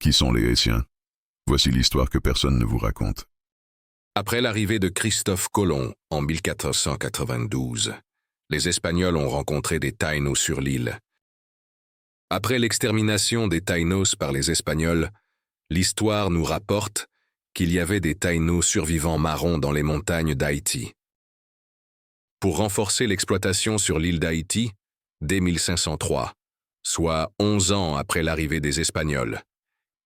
Qui sont les Haïtiens? Voici l'histoire que personne ne vous raconte. Après l'arrivée de Christophe Colomb en 1492, les Espagnols ont rencontré des Taïnos sur l'île. Après l'extermination des Taïnos par les Espagnols, l'histoire nous rapporte qu'il y avait des Taïnos survivants marrons dans les montagnes d'Haïti. Pour renforcer l'exploitation sur l'île d'Haïti, dès 1503, soit 11 ans après l'arrivée des Espagnols,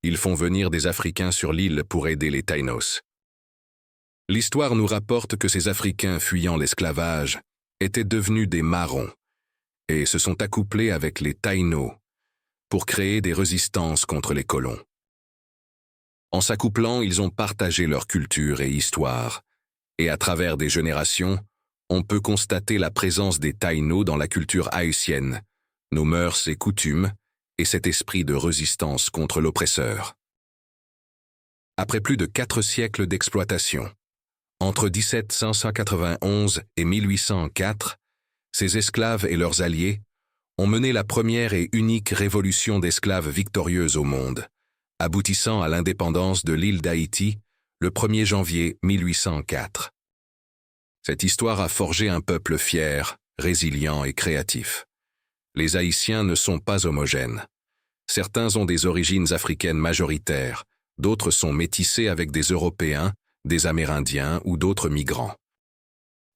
ils font venir des Africains sur l'île pour aider les Taïnos. L'histoire nous rapporte que ces Africains fuyant l'esclavage étaient devenus des marrons et se sont accouplés avec les Taïnos pour créer des résistances contre les colons. En s'accouplant, ils ont partagé leur culture et histoire, et à travers des générations, on peut constater la présence des Taïnos dans la culture haïtienne, nos mœurs et coutumes, et cet esprit de résistance contre l'oppresseur. Après plus de 4 siècles d'exploitation, entre 1791 et 1804, ces esclaves et leurs alliés ont mené la première et unique révolution d'esclaves victorieuse au monde, aboutissant à l'indépendance de l'île d'Haïti le 1er janvier 1804. Cette histoire a forgé un peuple fier, résilient et créatif. Les Haïtiens ne sont pas homogènes. Certains ont des origines africaines majoritaires, d'autres sont métissés avec des Européens, des Amérindiens ou d'autres migrants.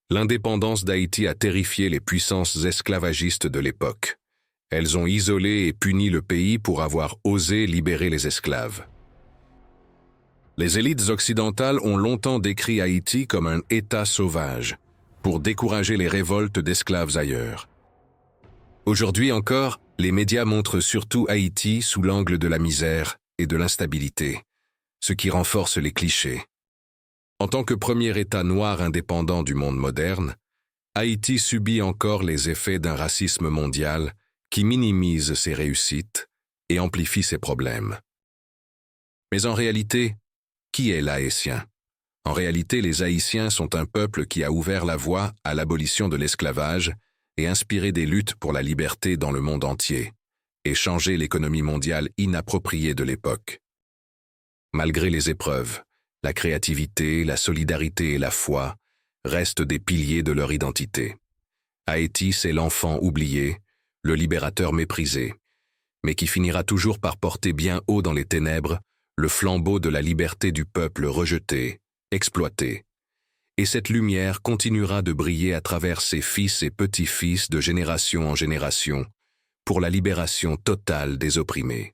L'indépendance d'Haïti a terrifié les puissances esclavagistes de l'époque. Elles ont isolé et puni le pays pour avoir osé libérer les esclaves. Les élites occidentales ont longtemps décrit Haïti comme un État sauvage, pour décourager les révoltes d'esclaves ailleurs. Aujourd'hui encore, les médias montrent surtout Haïti sous l'angle de la misère et de l'instabilité, ce qui renforce les clichés. En tant que premier État noir indépendant du monde moderne, Haïti subit encore les effets d'un racisme mondial qui minimise ses réussites et amplifie ses problèmes. Mais en réalité, qui est l'Haïtien? En réalité, les Haïtiens sont un peuple qui a ouvert la voie à l'abolition de l'esclavage et inspiré des luttes pour la liberté dans le monde entier, et changé l'économie mondiale inappropriée de l'époque. Malgré les épreuves, la créativité, la solidarité et la foi restent des piliers de leur identité. Haïti, c'est l'enfant oublié, le libérateur méprisé, mais qui finira toujours par porter bien haut dans les ténèbres le flambeau de la liberté du peuple rejeté, exploité. Et cette lumière continuera de briller à travers ses fils et petits-fils de génération en génération pour la libération totale des opprimés.